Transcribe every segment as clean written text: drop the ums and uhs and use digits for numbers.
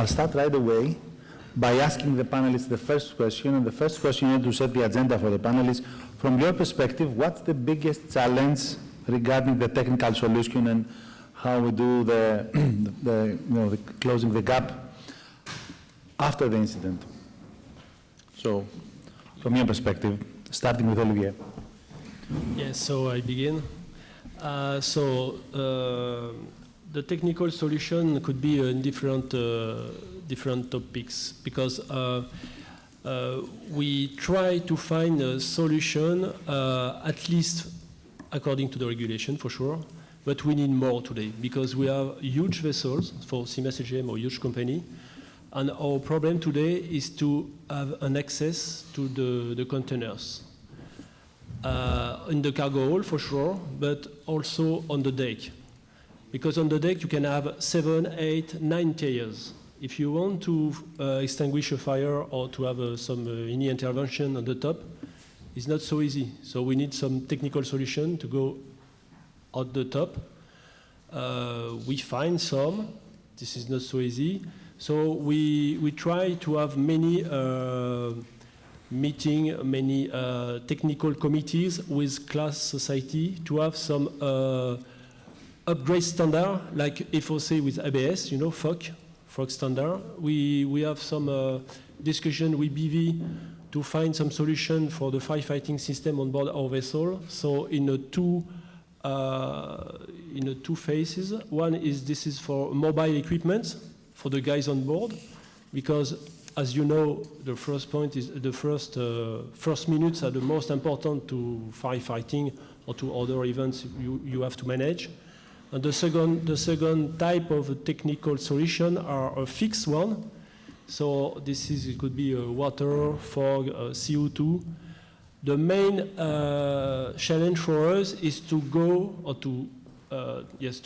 I'll start right away by asking the panelists the first question, and the first question is to set the agenda for the panelists. From your perspective, what's the biggest challenge regarding the technical solution and how we do the closing the gap after the incident? So, from your perspective, starting with Olivier. Yes, so I begin. The technical solution could be in different topics, because we try to find a solution, at least according to the regulation, for sure, but we need more today, because we have huge vessels for CMA CGM or huge company, and our problem today is to have an access to the containers. In the cargo hold, for sure, but also on the deck. Because on the deck you can have 7, 8, 9 tiers. If you want to extinguish a fire or to have any intervention on the top, it's not so easy. So we need some technical solution to go at the top. We find some. This is not so easy. So we try to have many many technical committees with class society to have some upgrade standard, like FOC with ABS, you know, FOC standard. We have some discussion with BV to find some solution for the firefighting system on board our vessel. So in two phases. One is this is for mobile equipment for the guys on board, because as you know, the first point is the first minutes are the most important to firefighting or to other events you have to manage. And the second type of technical solution are a fixed one. So it could be water, fog, CO2. The main challenge for us is to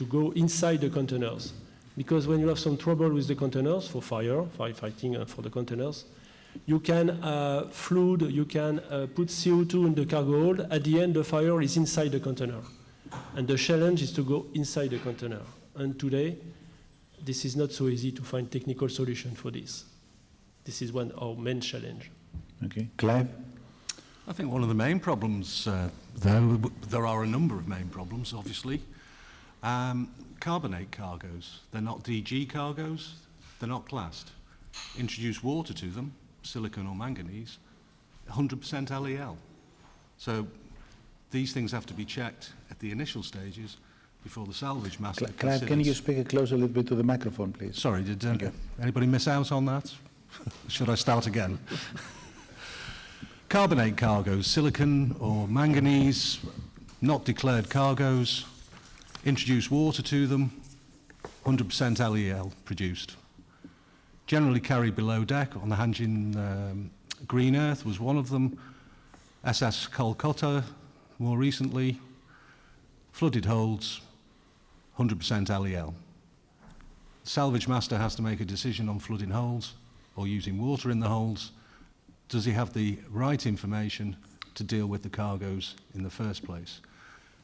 go inside the containers. Because when you have some trouble with the containers for firefighting for the containers, you can flood, you can put CO2 in the cargo hold. At the end, the fire is inside the container. And the challenge is to go inside the container. And today, this is not so easy to find technical solution for this. This is one of our main challenge. Okay, Clive? I think one of the main problems, there are a number of main problems, obviously. Carbonate cargoes, they're not DG cargoes, they're not classed. Introduce water to them, silicon or manganese, 100% LEL. So these things have to be checked at the initial stages before the Salvage Master Clive, can you speak closer a little bit to the microphone, please? Sorry, did anybody miss out on that? Should I start again? Carbonate cargoes, silicon or manganese, not declared cargoes, introduce water to them, 100% LEL produced. Generally carried below deck on the Hanjin Green Earth was one of them, SS Kolkata more recently, flooded holds, 100% LEL. Salvage Master has to make a decision on flooding holds or using water in the holds. Does he have the right information to deal with the cargoes in the first place?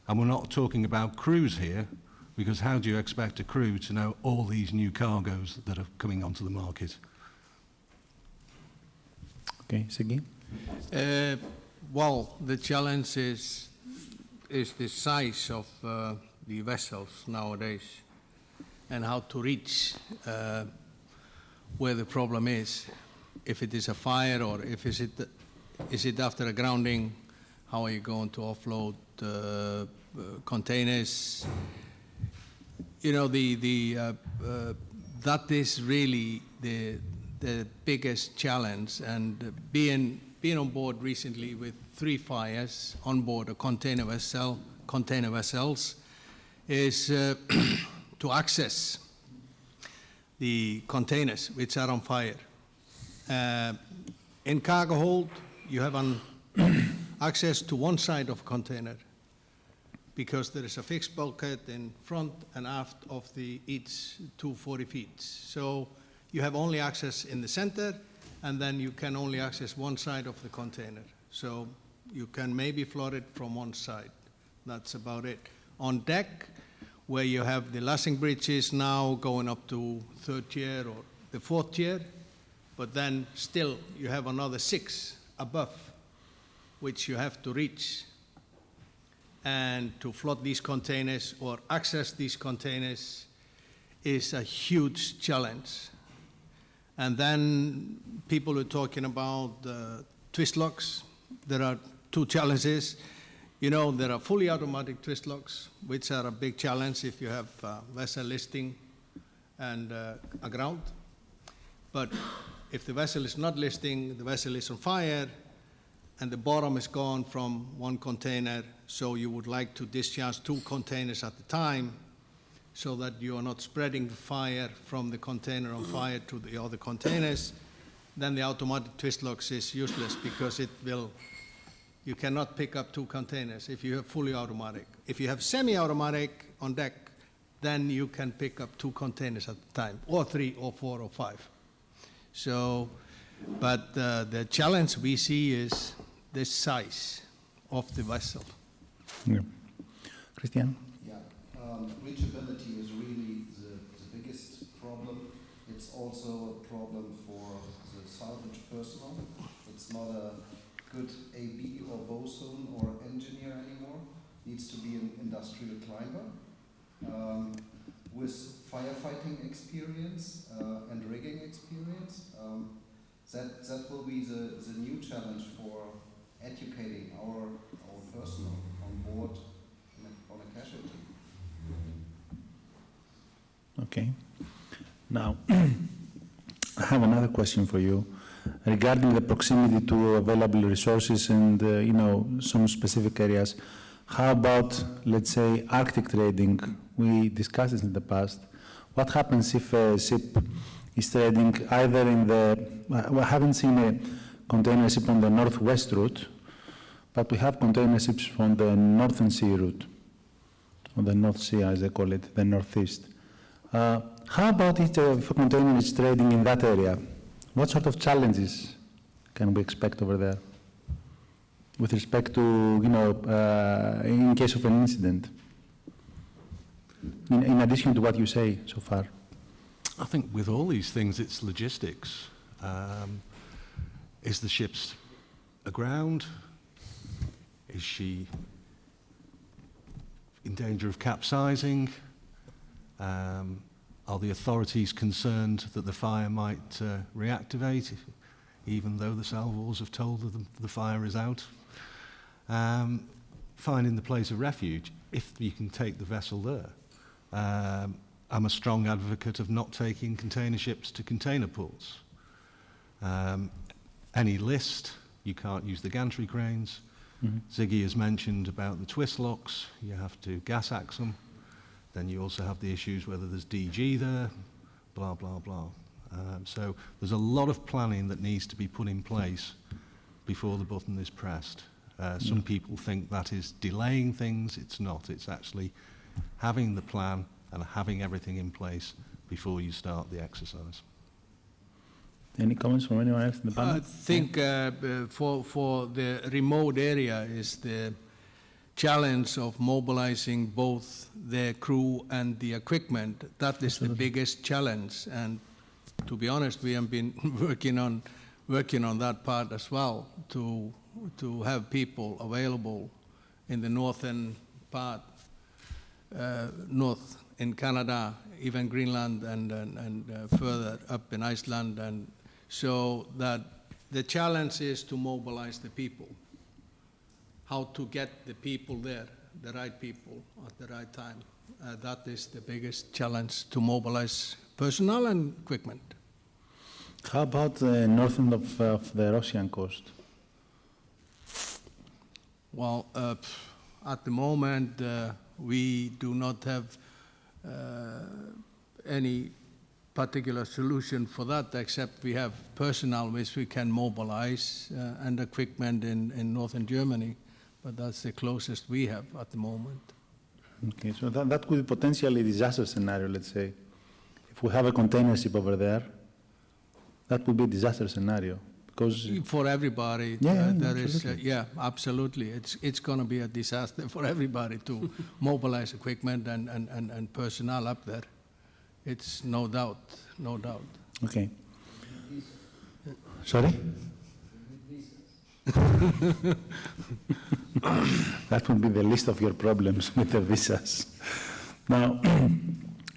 And we're not talking about crews here, because how do you expect a crew to know all these new cargoes that are coming onto the market? Okay, Siggi? Well, the challenge is the size of the vessels nowadays and how to reach where the problem is. If it is a fire or is it after a grounding, how are you going to offload containers? You know, that is really the biggest challenge. And being on board recently with 3 fires on board a container vessels, is to access the containers which are on fire. In cargo hold, you have access to one side of container because there is a fixed bulkhead in front and aft of each 240 feet. So you have only access in the center, and then you can only access one side of the container. So you can maybe flood it from one side. That's about it. On deck, where you have the lashing bridges now going up to 3rd tier or the 4th tier, but then still you have another 6 above, which you have to reach. And to float these containers or access these containers is a huge challenge. And then people are talking about twist locks. There are 2 challenges. You know, there are fully automatic twist locks, which are a big challenge if you have vessel listing and aground. But if the vessel is not listing, the vessel is on fire, and the bottom is gone from one container, so you would like to discharge 2 containers at a time so that you are not spreading the fire from the container on fire to the other containers, then the automatic twist locks is useless because you cannot pick up 2 containers if you have fully automatic. If you have semi-automatic on deck, then you can pick up 2 containers at a time, or 3, or 4, or 5. So, but the challenge we see is the size of the vessel. Yeah. Christian? Yeah, reachability is really the biggest problem. It's also a problem for the salvage personnel. It's not a good AB or bosun or engineer anymore. Needs to be an industrial climber with firefighting experience and rigging experience. That will be the new challenge for educating our personnel on board on a casualty. Okay. Now, I have another question for you regarding the proximity to available resources and, some specific areas. How about, let's say, Arctic trading? We discussed this in the past. What happens if a ship is trading either in we haven't seen a container ship on the northwest route, but we have container ships from the northern sea route, or the North Sea, as they call it, the northeast. How about if a container is trading in that area? What sort of challenges can we expect over there with respect to, in case of an incident? In addition to what you say so far. I think with all these things, it's logistics. Is the ship aground? Is she in danger of capsizing? Are the authorities concerned that the fire might reactivate, even though the salvors have told them the fire is out? Finding the place of refuge, if you can take the vessel there. I'm a strong advocate of not taking container ships to container ports. Any list, you can't use the gantry cranes. Mm-hmm. Siggi has mentioned about the twist locks, you have to gas axe them. Then you also have the issues whether there's DG there, blah, blah, blah. So there's a lot of planning that needs to be put in place before the button is pressed. Some people think that is delaying things. It's not. It's actually having the plan and having everything in place before you start the exercise. Any comments from anyone else in the panel? I think for the remote area is the challenge of mobilizing both the crew and the equipment. That is the biggest challenge, and to be honest, we have been working on that part as well, to have people available in the northern part, north in Canada, even Greenland, and further up in Iceland, and so that the challenge is to mobilize the people. How to get the people there, the right people at the right time. That is the biggest challenge, to mobilize personnel and equipment. How about northern of the Russian coast? Well, at the moment, we do not have any particular solution for that, except we have personnel which we can mobilize and equipment in northern Germany. But that's the closest we have at the moment. Okay, so that could be potentially a disaster scenario, let's say. If we have a container ship over there, that would be a disaster scenario. Because for everybody, absolutely. It's going to be a disaster for everybody to mobilize equipment and personnel up there. It's no doubt. Okay. Sorry? That would be the list of your problems with the visas. Now,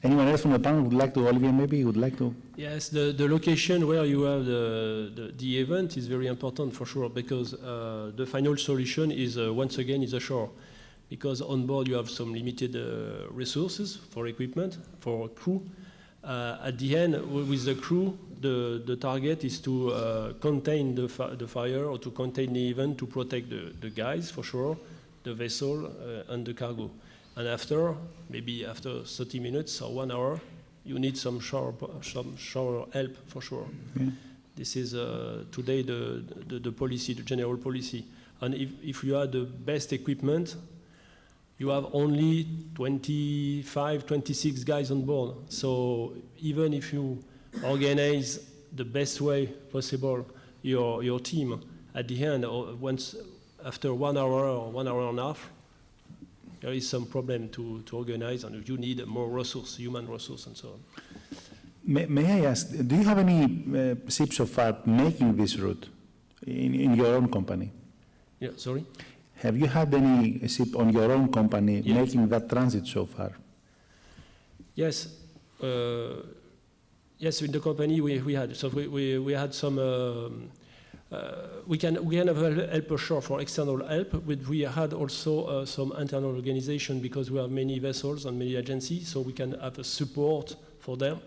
anyone else from the panel would like to, Olivier, maybe you would like to? Yes, the location where you have the event is very important for sure, because the final solution is, once again, is ashore. Because on board you have some limited resources for equipment, for crew. At the end, with the crew, the target is to contain the fire, or to contain the event, to protect the guys, for sure, the vessel and the cargo. And after, maybe after 30 minutes or 1 hour, you need some shower help, for sure. Yeah. This is today the policy, the general policy. And if you have the best equipment, you have only 25, 26 guys on board. So even if you organize the best way possible your team, at the end, after 1 hour or 1 hour and a half, there is some problem to organize, and you need more resource, human resource, and so on. May I ask, do you have any ships so far making this route in your own company? Yeah, sorry? Have you had any ship on your own company making that transit so far? Yes. Yes, in the company we had. So we had some. We can have help ashore for external help, but we had also some internal organization, because we have many vessels and many agencies, so we can have a support for them.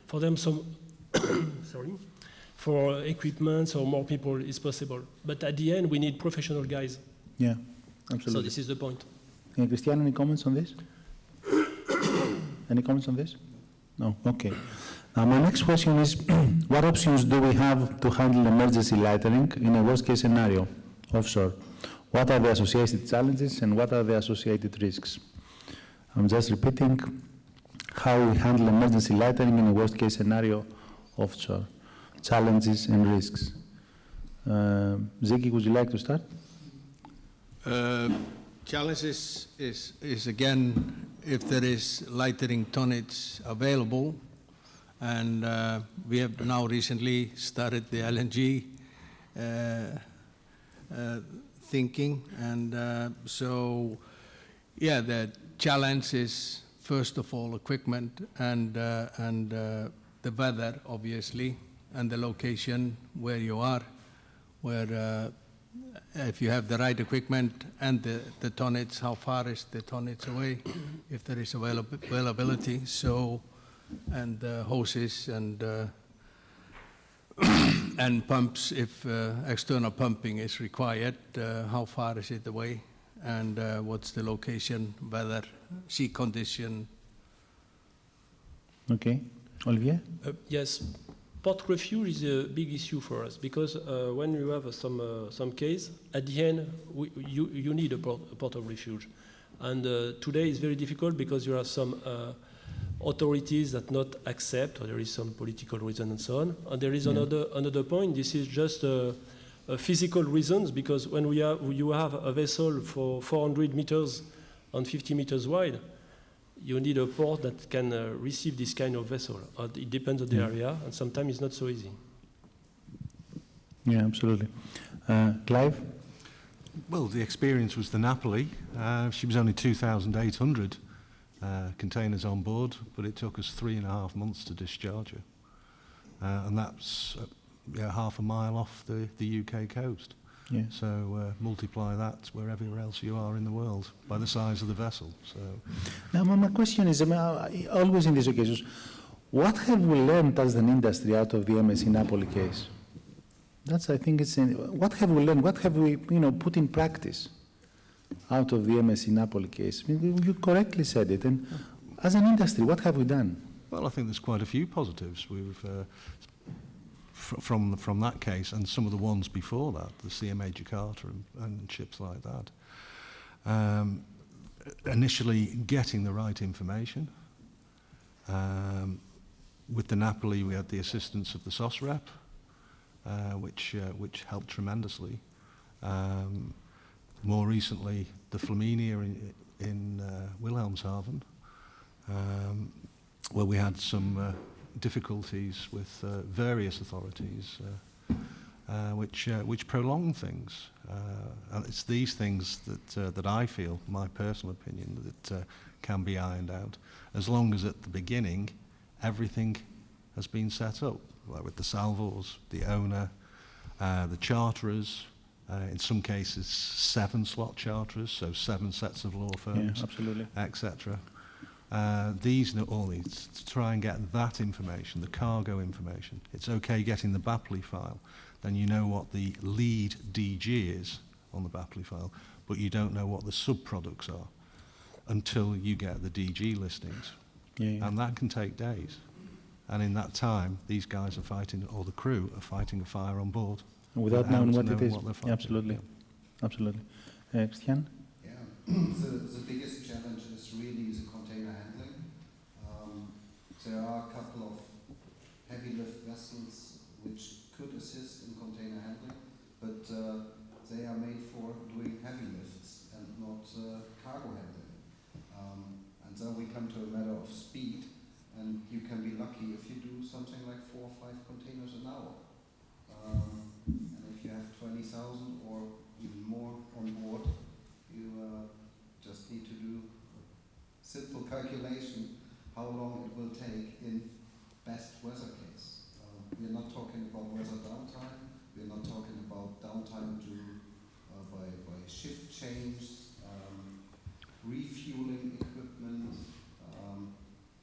For them, some sorry, for equipment or more people is possible. But at the end, we need professional guys. Yeah, absolutely. So this is the point. Hey, Christian, any comments on this? Any comments on this? No, okay. Now, my next question is, what options do we have to handle emergency lightering in a worst-case scenario offshore? What are the associated challenges and what are the associated risks? I'm just repeating how we handle emergency lightering in a worst-case scenario offshore. Challenges and risks. Siggi, would you like to start? Challenges is again, if there is lightering tonnage available, and we have now recently started the LNG thinking, and so yeah, the challenge is first of all equipment and the weather, obviously, and the location where you are, where if you have the right equipment and the tonnage, how far is the tonnage away, if there is availability, so, and hoses and and pumps, if external pumping is required, how far is it away, and what's the location, weather, sea condition. Okay. Olivier? Yes. Port refuge is a big issue for us, because when you have some case, at the end, you need a port of refuge. And today is very difficult because you have some authorities that not accept, or there is some political reason and so on. And there is another point, this is just physical reasons, because when you have a vessel for 400 meters and 50 meters wide, you need a port that can receive this kind of vessel. It depends on the area, and sometimes it's not so easy. Yeah, absolutely. Clive? Well, the experience was the Napoli. She was only 2,800 containers on board, but it took us 3.5 months to discharge her. And that's half a mile off the UK coast. Yeah. So multiply that wherever else you are in the world by the size of the vessel. So Now, my question is, always in these occasions, what have we learned as an industry out of the MSC Napoli case? That's, I think, what have we learned? What have we, put in practice out of the MSC Napoli case? I mean, you correctly said it. And as an industry, what have we done? well, I think there's quite a few positives. We've from that case and some of the ones before that, the CMA Jakarta and ships like that. Initially, getting the right information. With the Napoli, we had the assistance of the SOS rep, which helped tremendously. More recently, the Flaminia in Wilhelmshaven, where we had some difficulties with various authorities which prolong things. And it's these things that I feel, my personal opinion, that can be ironed out, as long as at the beginning everything has been set up, like with the salvors, the owner, the charterers, in some cases 7-slot charterers, so 7 sets of law firms, absolutely. etc. These all need to try and get that information, the cargo information. It's okay getting the BAPLI file, then you know what the lead DG is on the BAPLI file, but you don't know what the subproducts are until you get the DG listings. And that can take days. And in that time, these guys are fighting, or the crew are fighting a fire on board. Without knowing what it is. What they're fighting. Absolutely. Absolutely. Christian? Yeah, the biggest challenge is really the container handling. There are a couple of heavy lift vessels which could assist in container handling, but they are made for doing heavy lifts and not cargo handling. And then we come to a matter of speed, and you can be lucky if you do something like 4 or 5 containers an hour. And if you have 20,000 or even more on board, you just need to do simple calculation how long it will take in best weather case. We're not talking about weather downtime. We're not talking about downtime by shift change, refueling equipment,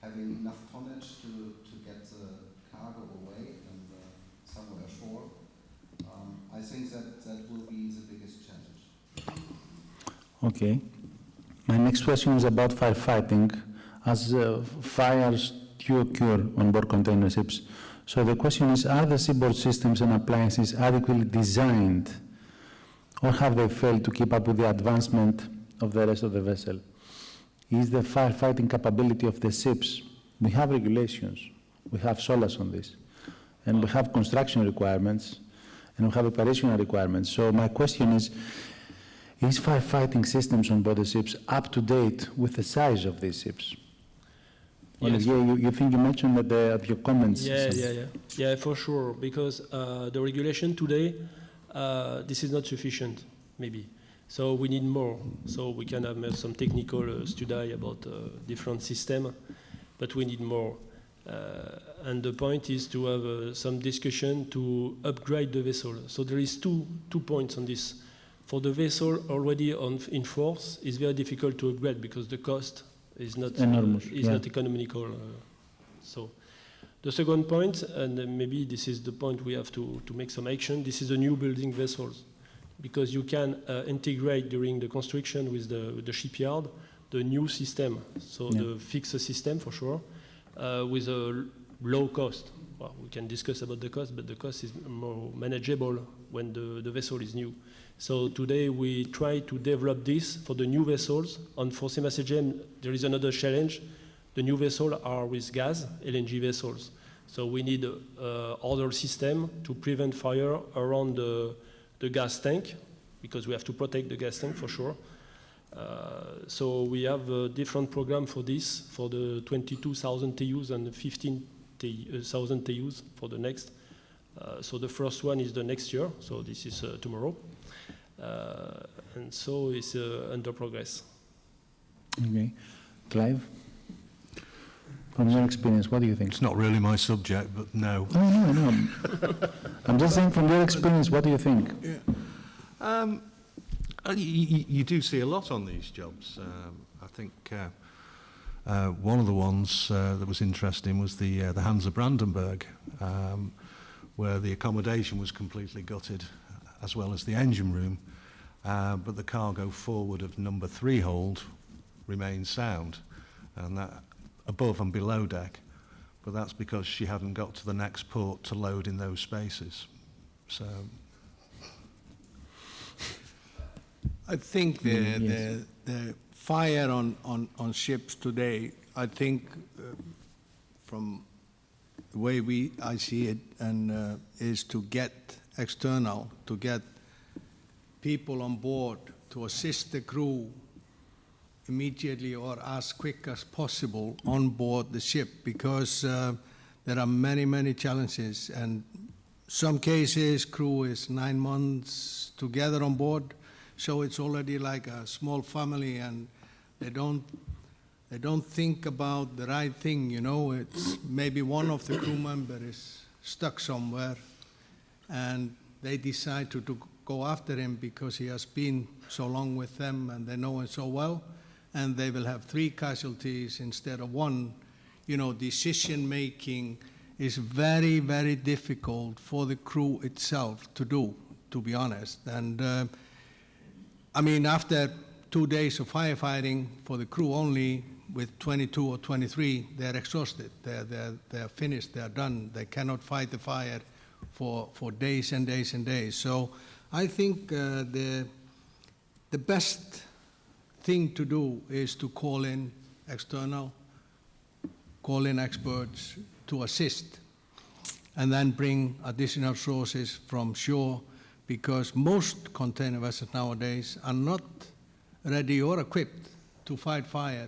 having enough tonnage to get the cargo away and somewhere ashore. I think that will be the biggest challenge. Okay. My next question is about firefighting. As fires do occur on board container ships, so the question is, are the seaboard systems and appliances adequately designed, or have they failed to keep up with the advancement of the rest of the vessel? Is the firefighting capability of the ships? We have regulations, we have SOLAS on this, and we have construction requirements, and we have operational requirements. So my question is firefighting systems on board the ships up to date with the size of these ships? Yes. Olivier, you think you mentioned that at your comments? Yeah, for sure, because the regulation today, this is not sufficient, maybe. So we need more. So we can have some technical study about different system, but we need more. And the point is to have some discussion to upgrade the vessel. So there is two points on this. For the vessel already in force, it's very difficult to upgrade because the cost is not enormous. Not economical. So the second point, and maybe this is the point we have to make some action, this is the new building vessels. Because you can integrate during the construction with the shipyard the new system, so the fixed system for sure, with a low cost. Well, we can discuss about the cost, but the cost is more manageable when the vessel is new. So today we try to develop this for the new vessels. And for CMA CGM, there is another challenge. The new vessels are with gas, LNG vessels. So we need other system to prevent fire around the gas tank, because we have to protect the gas tank for sure. So we have a different program for this, for the 22,000 TEUs and 15,000 TEUs for the next. So the first one is the next year, so this is tomorrow. And so it's under progress. Okay. Clive? From your experience, what do you think? It's not really my subject, but no. No. I'm just saying, from your experience, what do you think? You do see a lot on these jobs. I think one of the ones that was interesting was the Hansa Brandenburg, where the accommodation was completely gutted, as well as the engine room, but the cargo forward of number 3 hold remained sound, and that above and below deck, but that's because she hadn't got to the next port to load in those spaces. So I think the fire on ships today, I think from the way I see it, and is to get external, to get people on board to assist the crew immediately or as quick as possible on board the ship, because there are many, many challenges, and some cases crew is 9 months together on board, so it's already like a small family, and they don't think about the right thing, you know. It's maybe one of the crew members is stuck somewhere, and they decide to go after him because he has been so long with them and they know him so well, and they will have 3 casualties instead of 1. You know, decision making is very, very difficult for the crew itself to do, to be honest. And I mean, after 2 days of firefighting for the crew only, with 22 or 23, they're exhausted. They're finished. They're done. They cannot fight the fire for days and days and days. So I think the best thing to do is to call in external, call in experts to assist, and then bring additional sources from shore, because most container vessels nowadays are not ready or equipped to fight fire,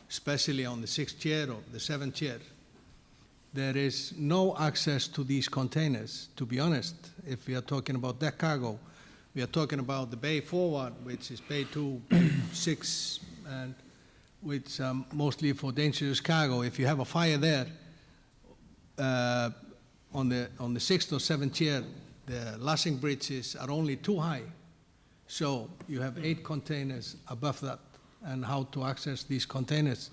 especially on the 6th tier or the 7th tier. There is no access to these containers, to be honest. If we are talking about deck cargo, we are talking about the bay forward, which is bay 2, bay 6, and which mostly for dangerous cargo. If you have a fire there, on the 6th or 7th tier, the lashing bridges are only too high. So you have 8 containers above that, and how to access these containers.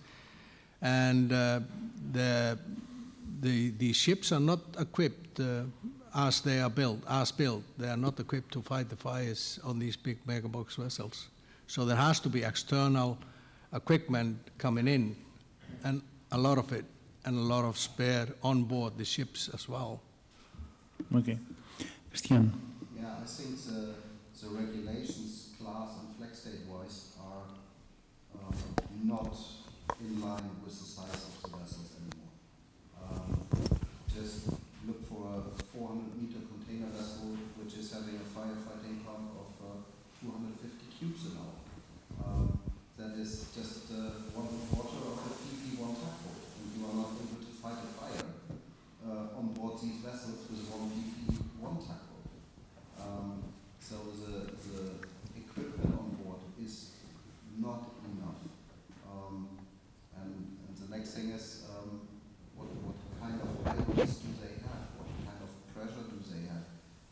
And the ships are not equipped as they are built, as built. They are not equipped to fight the fires on these big megabox vessels. So there has to be external equipment coming in, and a lot of it, and a lot of spare on board the ships as well. Okay. Christian. Yeah, I think the regulations, class and flex state-wise, are not in line with the size of the vessels anymore. Just look for a 400-meter container vessel, which is having a firefighting pump of 250 cubes an hour. That is just 1/4 of a PP1 tugboat, and you are not able to fight a fire on board these vessels with 1 PP1 tugboat. So the equipment on board is not enough. And the next thing is, what kind of pilots do they have? What kind of pressure do they have?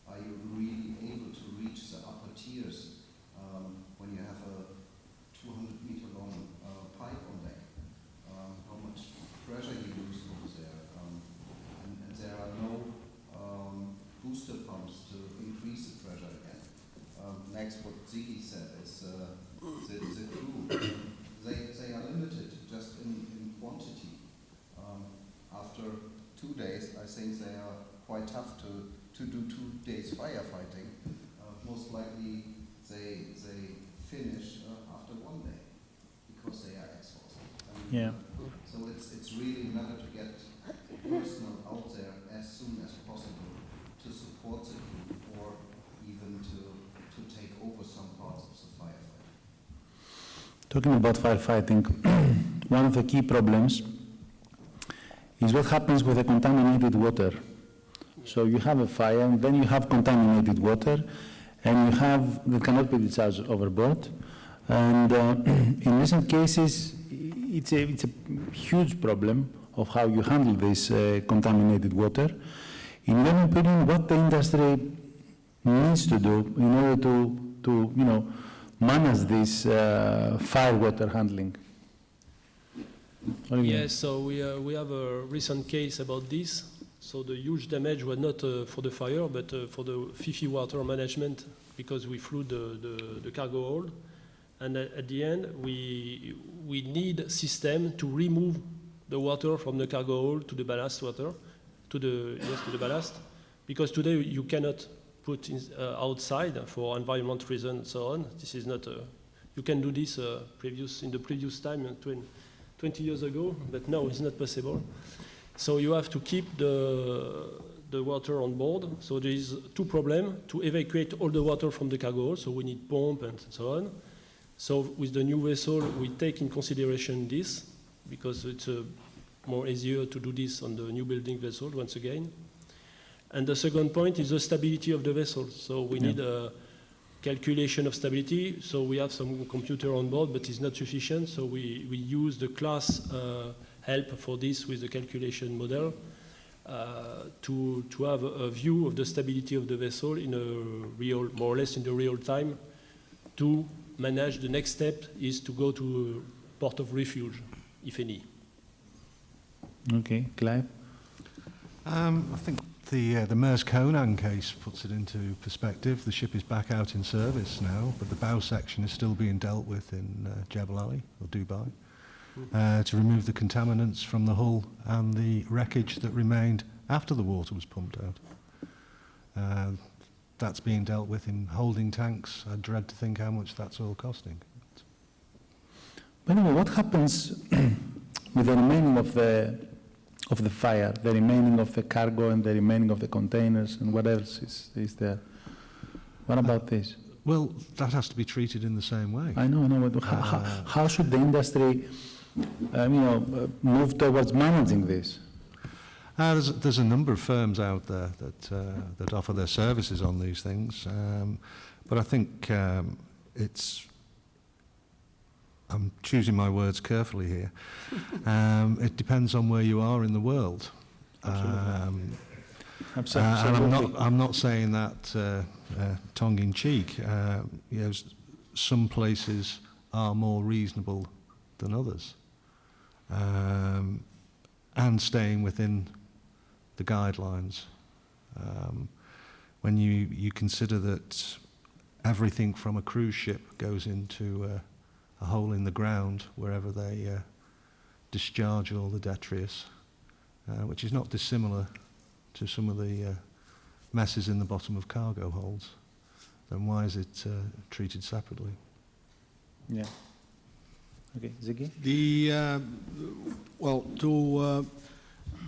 Are you really able to reach the upper tiers when you have a 200-meter long pipe on deck? How much pressure you lose over there? And there are no booster pumps to increase the pressure again. Next, what Siggi said is the crew. They are limited just in quantity. After 2 days, I think they are quite tough to do 2 days firefighting. Most likely, they finish after 1 day because they are exhausted. Yeah. So it's really matter to get personnel out there as soon as possible to support the crew, or even to take over some parts of the firefighting. Talking about firefighting, one of the key problems is what happens with the contaminated water. So you have a fire, and then you have contaminated water, and that cannot be discharged overboard. And in recent cases, it's a huge problem of how you handle this contaminated water. In your opinion, what the industry needs to do in order to manage this fire water handling? Olivier. Yes, so we have a recent case about this. So the huge damage was not for the fire, but for the FIFI water management, because we flew the cargo hold. And at the end, we need a system to remove the water from the cargo hold to the ballast water, to the ballast, because today you cannot put outside for environment reasons and so on. This is not you can do this in the previous time, 20 years ago, but now it's not possible. So you have to keep the water on board. So there is 2 problems: to evacuate all the water from the cargo hold, so we need pump and so on. So with the new vessel, we take in consideration this, because it's more easier to do this on the new building vessel once again. And the second point is the stability of the vessel. So we need a calculation of stability. So we have some computer on board, but it's not sufficient. So we use the class help for this with the calculation model to have a view of the stability of the vessel in a real, more or less in the real time. To manage, the next step is to go to a port of refuge, if any. Okay, Clive? I think the Maersk Conan case puts it into perspective. The ship is back out in service now, but the bow section is still being dealt with in Jebel Ali, or Dubai, to remove the contaminants from the hull and the wreckage that remained after the water was pumped out. That's being dealt with in holding tanks. I dread to think how much that's all costing. But anyway, what happens with the remaining of the fire, the remaining of the cargo and the remaining of the containers, and what else is there? What about this? Well, that has to be treated in the same way. I know, but how should the industry move towards managing this? There's a number of firms out there that offer their services on these things, but I think I'm choosing my words carefully here. It depends on where you are in the world. Absolutely. And I'm not saying that tongue in cheek. Some places are more reasonable than others, and staying within the guidelines. When you consider that everything from a cruise ship goes into a hole in the ground wherever they discharge all the detritus, which is not dissimilar to some of the messes in the bottom of cargo holds, then why is it treated separately? Yeah. Okay, Siggi?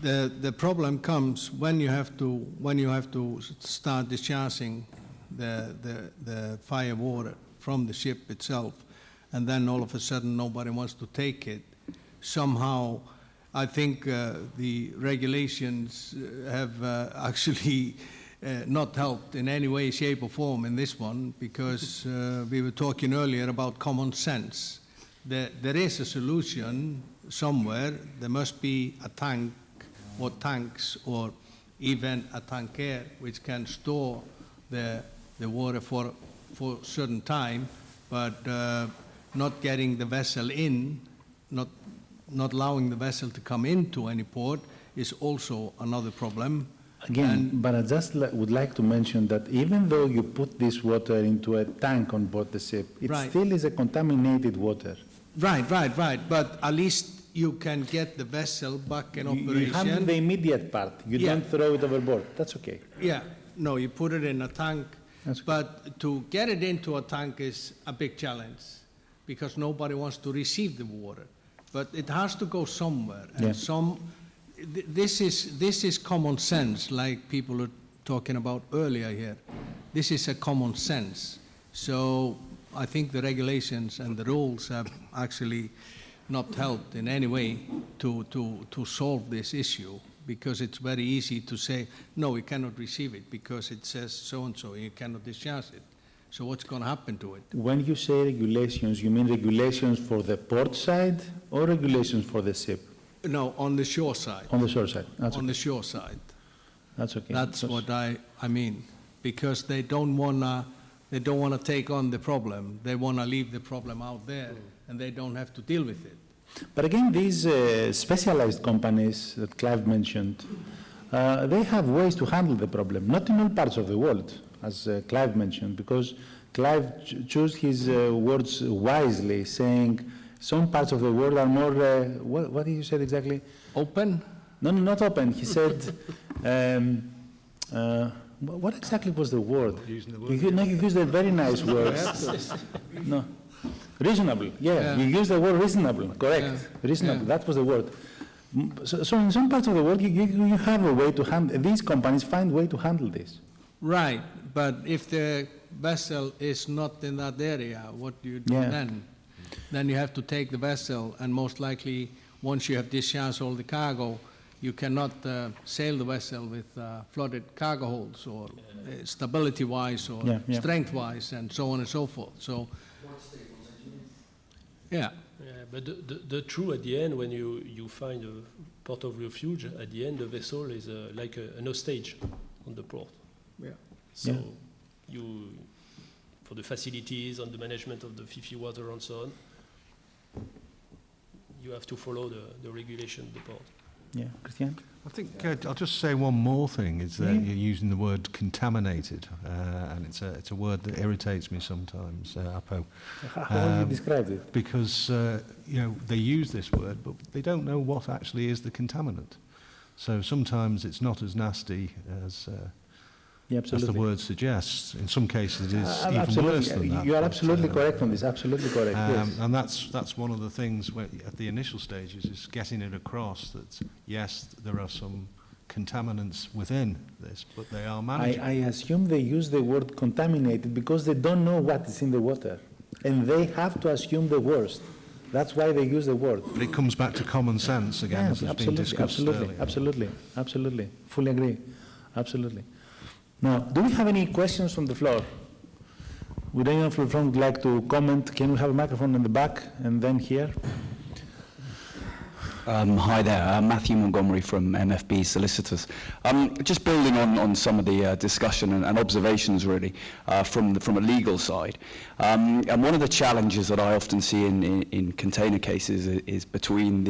The problem comes when you have to start discharging the fire water from the ship itself, and then all of a sudden nobody wants to take it. Somehow, I think the regulations have actually not helped in any way, shape or form in this one, because we were talking earlier about common sense. There is a solution somewhere. There must be a tank or tanks or even a tanker which can store the water for a certain time, but not getting the vessel in, not allowing the vessel to come into any port is also another problem. Again, but I just would like to mention that even though you put this water into a tank on board the ship, it still is a contaminated water. Right. But at least you can get the vessel back in operation. You handle the immediate part. You don't throw it overboard. That's okay. Yeah. No, you put it in a tank. But to get it into a tank is a big challenge because nobody wants to receive the water. But it has to go somewhere. And this is common sense, like people were talking about earlier here. This is a common sense. So I think the regulations and the rules have actually not helped in any way to solve this issue, because it's very easy to say, no, we cannot receive it because it says so-and-so, you cannot discharge it. So what's going to happen to it? When you say regulations, you mean regulations for the port side or regulations for the ship? No, on the shore side. On the shore side. That's on okay. the shore side. That's okay. That's what I mean, because they don't wanna take on the problem. They wanna leave the problem out there, and they don't have to deal with it. But again, these specialized companies that Clive mentioned, they have ways to handle the problem, not in all parts of the world, as Clive mentioned, because Clive chose his words wisely, saying some parts of the world are more, what did you say exactly? Open? No, not open. He said, what exactly was the word? You used a very nice word. No. Reasonable, you use the word reasonable, correct, reasonable, that was the word. So in some parts of the world, you have a way to handle, these companies find a way to handle this. Right, but if the vessel is not in that area, what do you do then? Then you have to take the vessel and most likely once you have discharged all the cargo, you cannot sail the vessel with flooded cargo holds or stability-wise or strength-wise and so on and so forth. So, yeah. Yeah, but the true at the end, when you find a port of refuge, at the end the vessel is like an hostage on the port. Yeah. So you, for the facilities and the management of the FIFI water and so on, you have to follow the regulation of the port. Yeah, Christian? I think I'll just say one more thing, is that you're using the word contaminated, and it's a word that irritates me sometimes, Apo. How would you describe it? Because, they use this word, but they don't know what actually is the contaminant. So sometimes it's not as nasty as the word suggests. In some cases, it is even worse than that. You are absolutely correct on this, absolutely correct, yes. And that's one of the things at the initial stages, is getting it across that, yes, there are some contaminants within this, but they are manageable. I assume they use the word contaminated because they don't know what is in the water, and they have to assume the worst. That's why they use the word. But it comes back to common sense again, as has been discussed earlier. Absolutely. Fully agree. Absolutely. Now, do we have any questions from the floor? Would anyone from the front like to comment? Can we have a microphone in the back and then here? Hi there, Matthew Montgomery from MFB Solicitors. Just building on some of the discussion and observations really from a legal side. And one of the challenges that I often see in container cases is between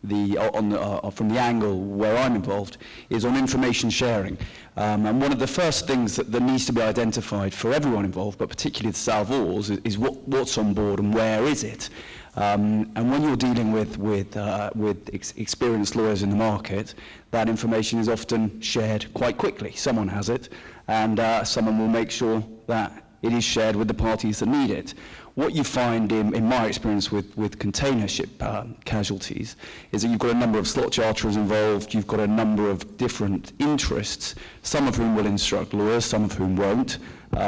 from the angle where I'm involved is on information sharing. And one of the first things that needs to be identified for everyone involved, but particularly the salvors, is what's on board and where is it. And when you're dealing with experienced lawyers in the market, that information is often shared quite quickly. Someone has it, and someone will make sure that it is shared with the parties that need it. What you find in my experience with container ship casualties is that you've got a number of slot charterers involved, you've got a number of different interests, some of whom will instruct lawyers, some of whom won't,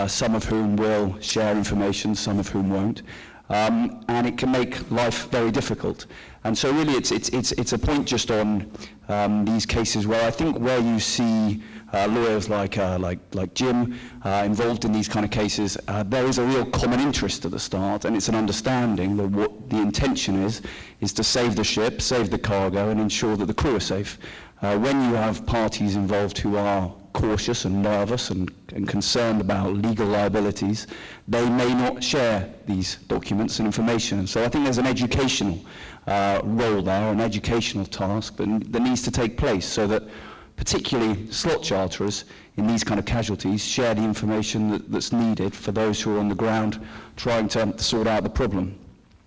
some of whom will share information, some of whom won't. And it can make life very difficult. And so really it's a point just on these cases where I think where you see lawyers like Jim involved in these kind of cases, there is a real common interest at the start, and it's an understanding that what the intention is to save the ship, save the cargo, and ensure that the crew are safe. When you have parties involved who are cautious and nervous and concerned about legal liabilities, they may not share these documents and information. And so I think there's an educational role there, an educational task that needs to take place so that particularly slot charterers in these kind of casualties share the information that's needed for those who are on the ground trying to sort out the problem.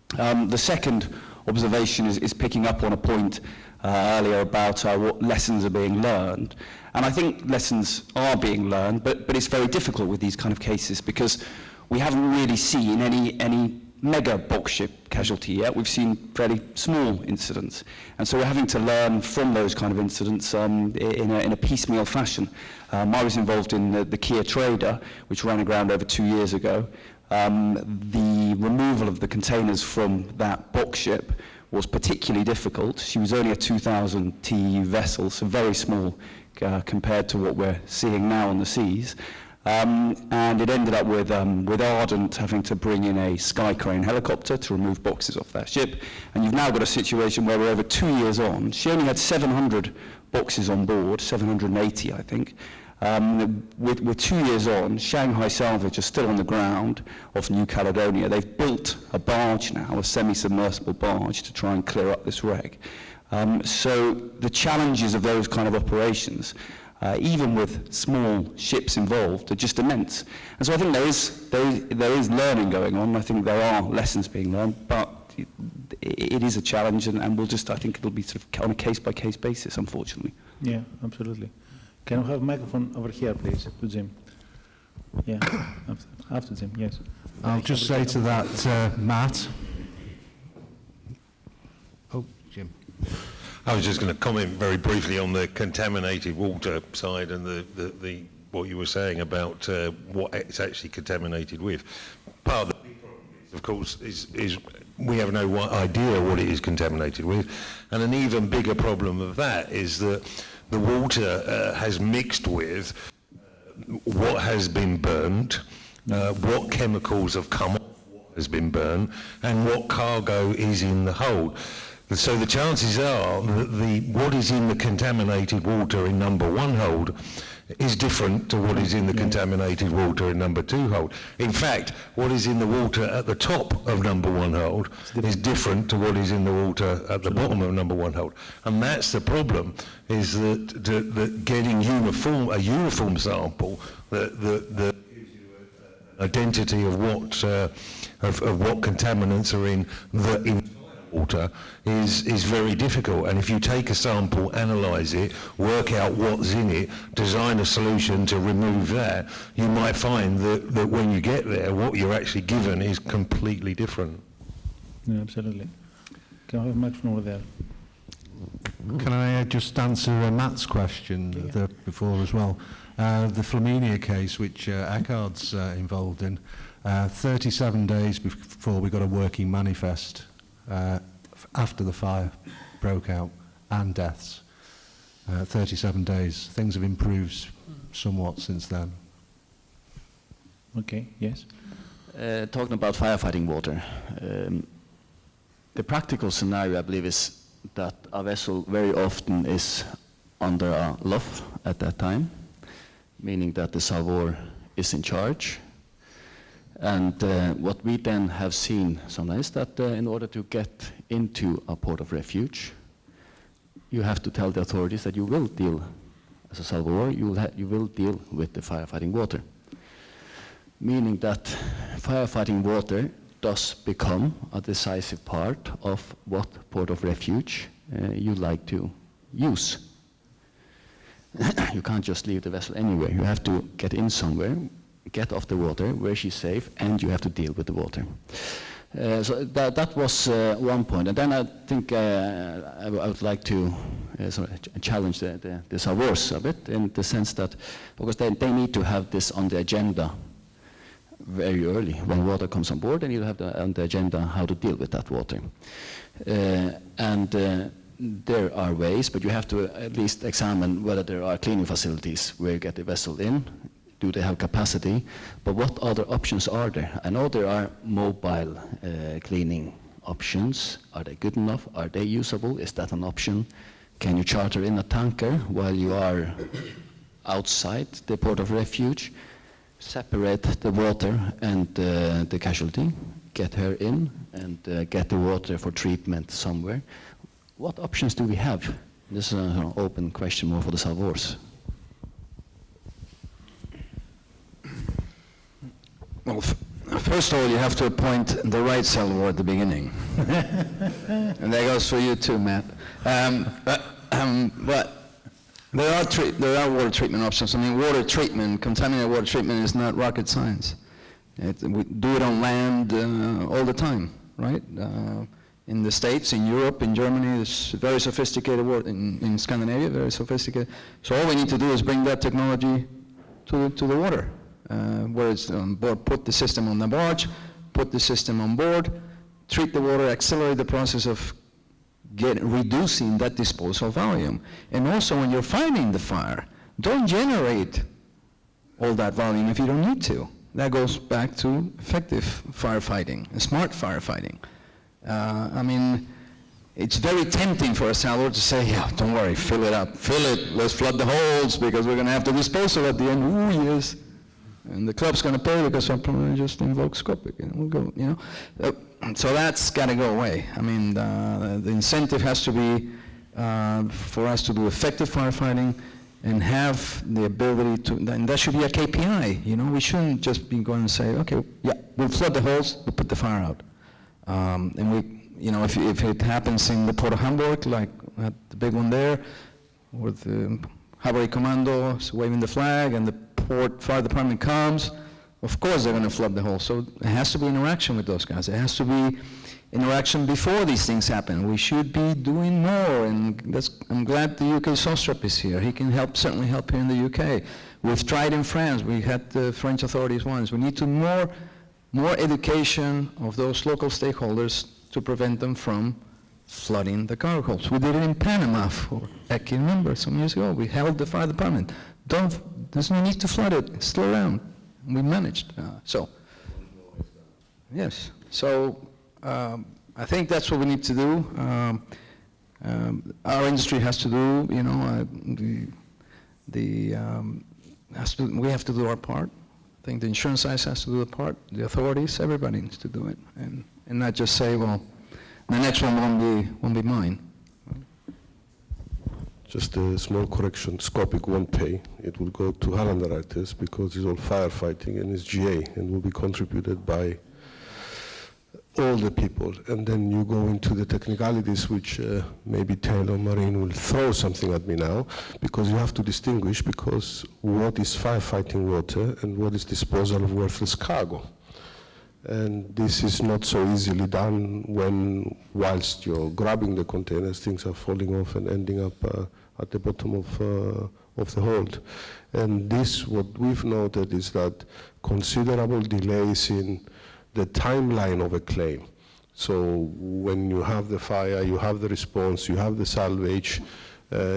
The second observation is picking up on a point earlier about what lessons are being learned. And I think lessons are being learned, but it's very difficult with these kind of cases because we haven't really seen any mega box ship casualty yet. We've seen fairly small incidents. And so we're having to learn from those kind of incidents in a piecemeal fashion. I was involved in the Kia Trader, which ran aground over 2 years ago. The removal of the containers from that box ship was particularly difficult. She was only a 2,000 TEU vessel, so very small compared to what we're seeing now on the seas. And it ended up with Ardent having to bring in a Sky Crane helicopter to remove boxes off that ship. And you've now got a situation where we're over 2 years on. She only had 700 boxes on board, 780 I think. With 2 years on, Shanghai Salvage are still on the ground off New Caledonia. They've built a barge now, a semi-submersible barge, to try and clear up this wreck. So the challenges of those kind of operations, even with small ships involved, are just immense. And so I think there is learning going on. I think there are lessons being learned, but it is a challenge, and I think it'll be sort of on a case-by-case basis, unfortunately. Yeah, absolutely. Can we have a microphone over here, please, to Jim? Yeah, after Jim, yes. I'll just say to that, Matt. Oh, Jim. I was just going to comment very briefly on the contaminated water side and the what you were saying about what it's actually contaminated with. Part of the big problem, of course, is we have no idea what it is contaminated with. And an even bigger problem of that is that the water has mixed with what has been burned, what chemicals have come off what has been burned, and what cargo is in the hold. So the chances are that what is in the contaminated water in number 1 hold is different to what is in the contaminated water in number 2 hold. In fact, what is in the water at the top of number 1 hold is different to what is in the water at the bottom of number 1 hold. And that's the problem, is that getting a uniform sample that gives you an identity of what contaminants are in the entire water is very difficult. And if you take a sample, analyse it, work out what's in it, design a solution to remove that, you might find that when you get there, what you're actually given is completely different. Yeah, absolutely. Can I have Max from over there? Can I just answer Matt's question before as well? The Flaminia case, which Eckhart's involved in, 37 days before we got a working manifest after the fire broke out and deaths. 37 days. Things have improved somewhat since then. Okay, yes. Talking about firefighting water, the practical scenario, I believe, is that a vessel very often is under a luff at that time, meaning that the salvor is in charge. And what we then have seen sometimes is that in order to get into a port of refuge, you have to tell the authorities that you will deal, as a salvor, you will deal with the firefighting water. Meaning that firefighting water does become a decisive part of what port of refuge you like to use. You can't just leave the vessel anywhere. You have to get in somewhere, get off the water where she's safe, and you have to deal with the water. So that was one point. And then I think I would like to sort of challenge the salvors a bit, in the sense that, because they need to have this on the agenda very early. When water comes on board, they need to have on the agenda how to deal with that water. There are ways, but you have to at least examine whether there are cleaning facilities where you get the vessel in. Do they have capacity? But what other options are there? I know there are mobile cleaning options. Are they good enough? Are they usable? Is that an option? Can you charter in a tanker while you are outside the port of refuge? Separate the water and the casualty, get her in, and get the water for treatment somewhere. What options do we have? This is an open question more for the salvors. Well, first of all, you have to appoint the right salvor at the beginning. And that goes for you too, Matt. But there are water treatment options. I mean, water treatment, contaminated water treatment is not rocket science. We do it on land all the time, right? In the States, in Europe, in Germany, it's very sophisticated water. In Scandinavia, very sophisticated. So all we need to do is bring that technology to the water. Where it's on board, put the system on the barge, put the system on board, treat the water, accelerate the process of reducing that disposal volume. And also when you're fighting the fire, don't generate all that volume if you don't need to. That goes back to effective firefighting, smart firefighting. I mean, it's very tempting for a salvor to say, yeah, don't worry, fill it up, fill it, let's flood the holes because we're going to have to dispose of it at the end. Ooh, yes. And the club's going to pay because I'm probably just invoke Scopic, and we'll go, you know. So that's got to go away. I mean, the incentive has to be for us to do effective firefighting and have the ability to, and that should be a KPI, you know. We shouldn't just be going and say, okay, yeah, we'll flood the holes, we'll put the fire out. And we, you know, if it happens in the Port of Hamburg, like at the big one there, with the Cavalry Commando waving the flag and the port fire department comes, of course they're going to flood the hole. So it has to be interaction with those guys. It has to be interaction before these things happen. We should be doing more, and I'm glad the UK SOSTRAP is here. He can certainly help here in the UK. We've tried in France. We had the French authorities once. We need to more education of those local stakeholders to prevent them from flooding the cargo holds. We did it in Panama for, I can remember, some years ago. We held the fire department. There's no need to flood it. It's still around. We managed. Yes. So I think that's what we need to do. Our industry has to do, you know, we have to do our part. I think the insurance side has to do the part. The authorities, everybody needs to do it, and not just say, well, the next one won't be mine. Just a small correction, Scopic won't pay. It will go to hull underwriters because it's all firefighting and it's GA and will be contributed by all the people. And then you go into the technicalities, which maybe Taylor Marine will throw something at me now, because you have to distinguish because what is firefighting water and what is disposal of worthless cargo. And this is not so easily done when, whilst you're grabbing the containers, things are falling off and ending up at the bottom of the hold. And this, what we've noted is that considerable delays in the timeline of a claim. So when you have the fire, you have the response, you have the salvage,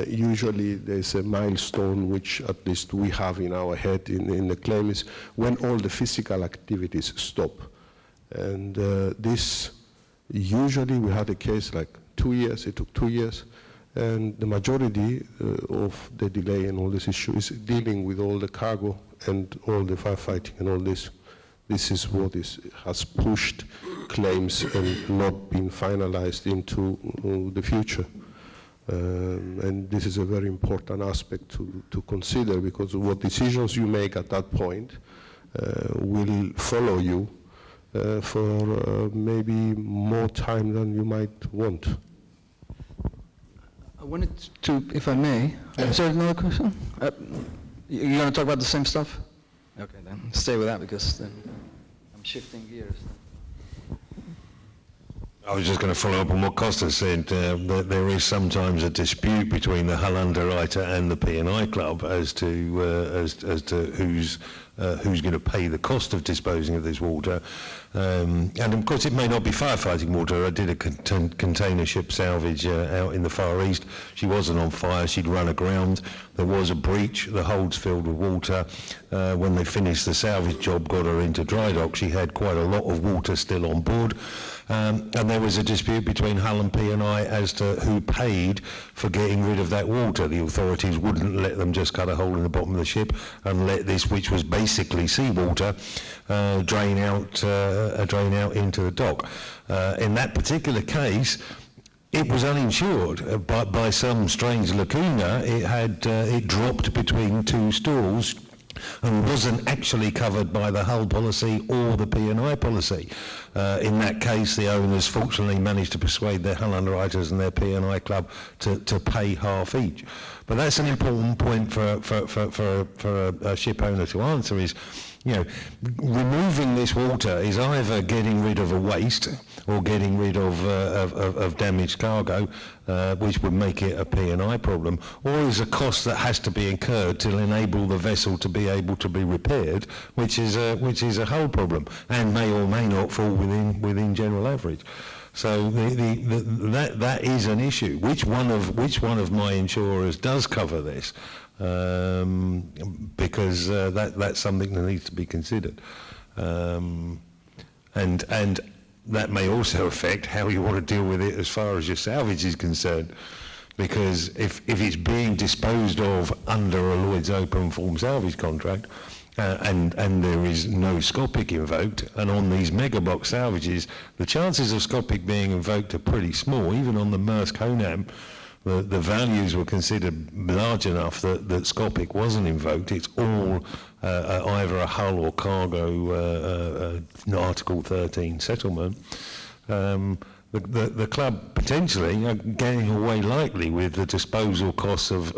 usually there's a milestone which at least we have in our head in the claim is when all the physical activities stop. And this, usually we had a case like 2 years, it took 2 years, and the majority of the delay and all this issue is dealing with all the cargo and all the firefighting and all this. This is what has pushed claims and not been finalized into the future. And this is a very important aspect to consider, because what decisions you make at that point will follow you for maybe more time than you might want. I wanted to, if I may, is there another question? You're going to talk about the same stuff? Okay, then stay with that, because then I'm shifting gears. I was just going to follow up on what Costa said, that there is sometimes a dispute between the hull underwriter and the P&I club as to who's going to pay the cost of disposing of this water. And of course it may not be firefighting water. I did a container ship salvage out in the Far East. She wasn't on fire, she'd run aground. There was a breach, the holds filled with water. When they finished the salvage job, got her into dry dock, she had quite a lot of water still on board. And there was a dispute between Hull and P&I as to who paid for getting rid of that water. The authorities wouldn't let them just cut a hole in the bottom of the ship and let this, which was basically seawater, drain out into the dock. In that particular case, it was uninsured. By some strange lacuna, it dropped between two stools and wasn't actually covered by the hull policy or the P&I policy. In that case, the owners fortunately managed to persuade their hull underwriters and their P&I club to pay half each. But that's an important point for a ship owner to answer is, you know, removing this water is either getting rid of a waste or getting rid of damaged cargo, which would make it a P&I problem, or is a cost that has to be incurred to enable the vessel to be able to be repaired, which is a hull problem and may or may not fall within general average. So that is an issue. Which one of my insurers does cover this? Because that's something that needs to be considered, and that may also affect how you want to deal with it as far as your salvage is concerned. Because if it's being disposed of under a Lloyd's open form salvage contract, and there is no Scopic invoked, and on these megabox salvages, the chances of Scopic being invoked are pretty small. Even on the Maersk Honam, the values were considered large enough that Scopic wasn't invoked. It's all either a hull or cargo Article 13 settlement. The club potentially are getting away lightly with the disposal costs of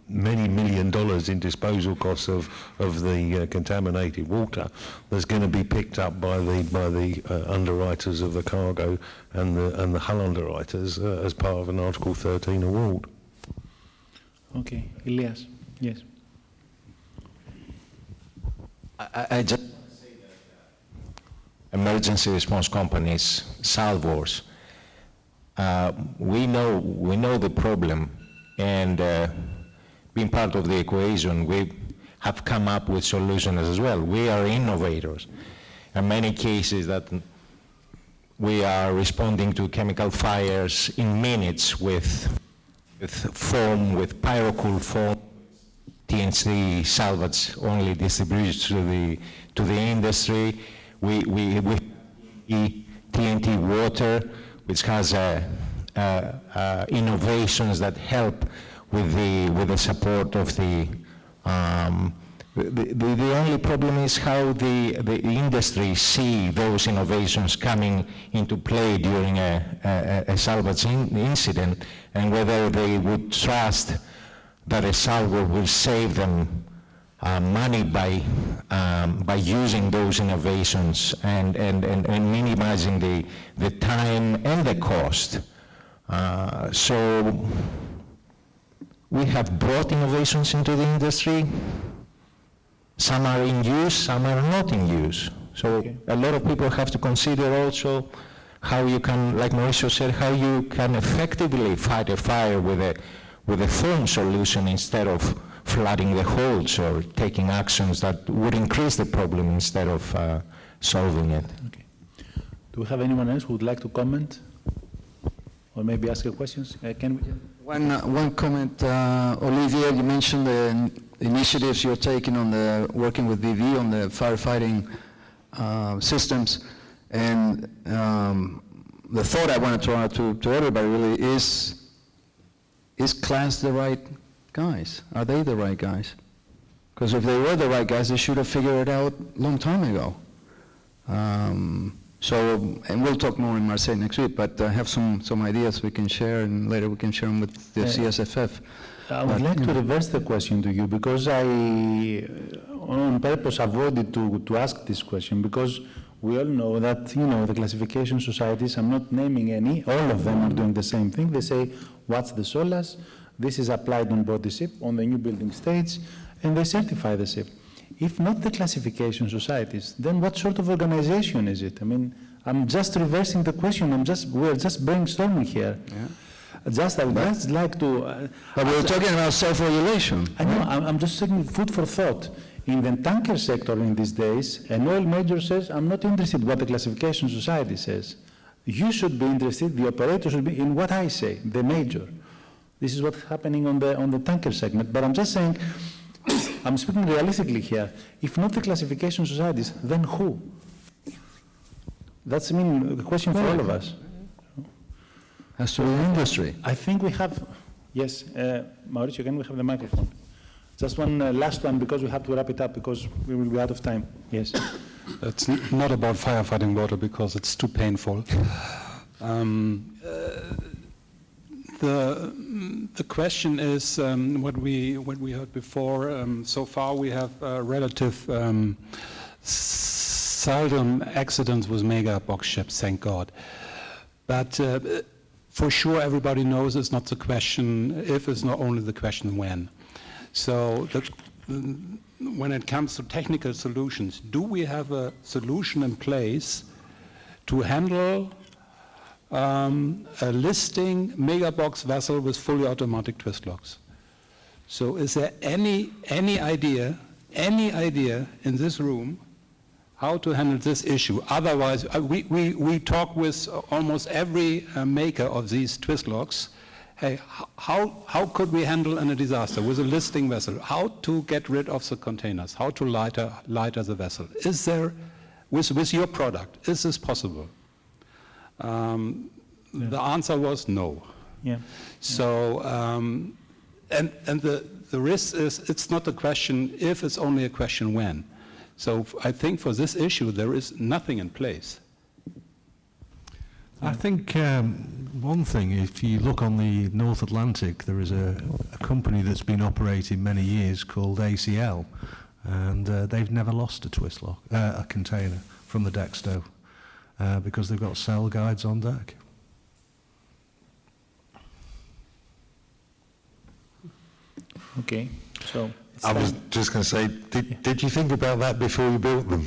many $1 million in disposal costs of the contaminated water that's going to be picked up by the underwriters of the cargo and the hull underwriters as part of an Article 13 award. Okay, Elias, yes. I just emergency response companies, salvors, we know the problem, and being part of the equation, we have come up with solutions as well. We are innovators. In many cases that we are responding to chemical fires in minutes with foam, with pyrocool foam. T&T Salvage only distributes to the industry. We T&T Water, which has innovations that help with the support of the only problem is how the industry see those innovations coming into play during a salvage incident, and whether they would trust that a salvor will save them money by using those innovations and minimizing the time and the cost. So we have brought innovations into the industry. Some are in use, some are not in use. So a lot of people have to consider also how you can, like Mauricio said, how you can effectively fight a fire with a foam solution instead of flooding the holes or taking actions that would increase the problem instead of solving it. Okay. Do we have anyone else who would like to comment or maybe ask a questions? Can we? One comment, Olivier, you mentioned the initiatives you're taking on the working with BV on the firefighting systems, and the thought I want to throw out to everybody really is class the right guys? Are they the right guys? Because if they were the right guys, they should have figured it out a long time ago. And we'll talk more in Marseille next week, but I have some ideas we can share, and later we can share them with the CSFF. I would like to reverse the question to you, because I, on purpose, avoided to ask this question, because we all know that, the classification societies, I'm not naming any, all of them are doing the same thing. They say, what's the SOLAS? This is applied on board the ship, on the new building stage, and they certify the ship. If not the classification societies, then what sort of organization is it? I mean, I'm just reversing the question. We're just brainstorming here. Yeah. I would just like to... but we're talking about self-regulation. I know, I'm just saying food for thought. In the tanker sector in these days, an oil major says, I'm not interested in what the classification society says. You should be interested, the operator should be in what I say, the major. This is what's happening on the tanker segment. But I'm just saying, I'm speaking realistically here. If not the classification societies, then who? That's, a question for all of us. Has to be the industry. I think we have, yes, Mauricio, can we have the microphone? Just one last one, because we have to wrap it up, because we will be out of time. Yes. It's not about firefighting water, because it's too painful. The question is what we heard before. So far, we have relative seldom accidents with mega box ships, thank God. But for sure, everybody knows it's not the question if, it's not only the question when. So when it comes to technical solutions, do we have a solution in place to handle a listing mega box vessel with fully automatic twist locks? So is there any idea in this room how to handle this issue? Otherwise, we talk with almost every maker of these twist locks. Hey, how could we handle in a disaster with a listing vessel? How to get rid of the containers? How to lighter the vessel? Is there, with your product, is this possible? The answer was no. Yeah. So, and the risk is, it's not a question if, it's only a question when. So I think for this issue, there is nothing in place. I think one thing, if you look on the North Atlantic, there is a company that's been operating many years called ACL, and they've never lost a twist lock, a container from the deck stove, because they've got cell guides on deck. Okay, so... I was just going to say, did you think about that before you built them?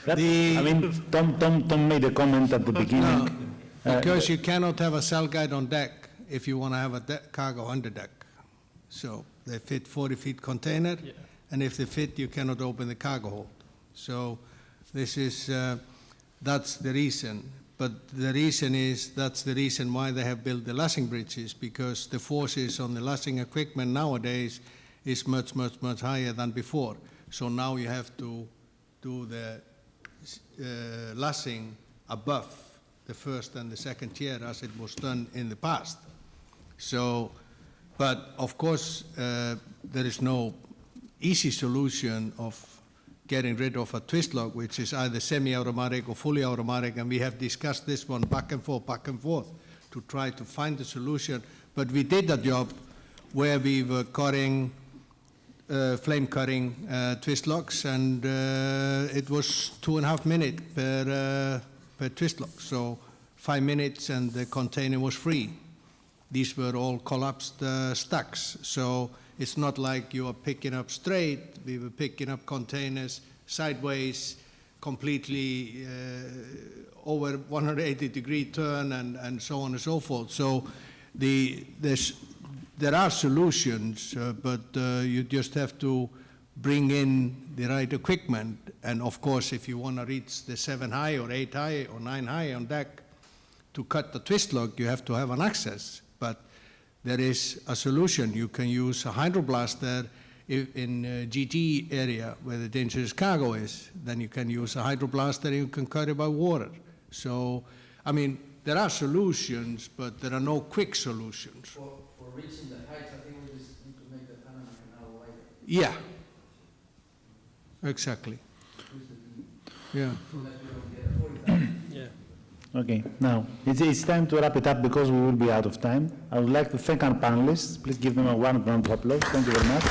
I mean, Tom made a comment at the beginning. Because you cannot have a cell guide on deck if you want to have a cargo under deck. So they fit 40-feet container, and if they fit, you cannot open the cargo hold. So this is, that's the reason. But the reason is, that's the reason why they have built the lashing bridges, because the forces on the lashing equipment nowadays is much, much, much higher than before. So now you have to do the lashing above the first and the second tier as it was done in the past. So, but of course, there is no easy solution of getting rid of a twist lock, which is either semi-automatic or fully automatic, and we have discussed this one back and forth to try to find a solution. But we did a job where we were cutting, flame cutting twist locks, and it was 2.5 minutes per twist lock. So 5 minutes and the container was free. These were all collapsed stacks. So it's not like you are picking up straight. We were picking up containers sideways, completely over 180-degree turn, and so on and so forth. So there are solutions, but you just have to bring in the right equipment. And of course, if you want to reach the 7 high or 8 high or 9 high on deck to cut the twist lock, you have to have an access. But there is a solution. You can use a hydroblaster in GT area where the dangerous cargo is. Then you can use a hydroblaster and you can cut it by water. So, I mean, there are solutions, but there are no quick solutions. For reaching the heights, I think we just need to make the Panama Canal wider. Yeah, exactly. Yeah. Yeah. Okay, now, it's time to wrap it up because we will be out of time. I would like to thank our panelists. Please give them a round of applause. Thank you very much.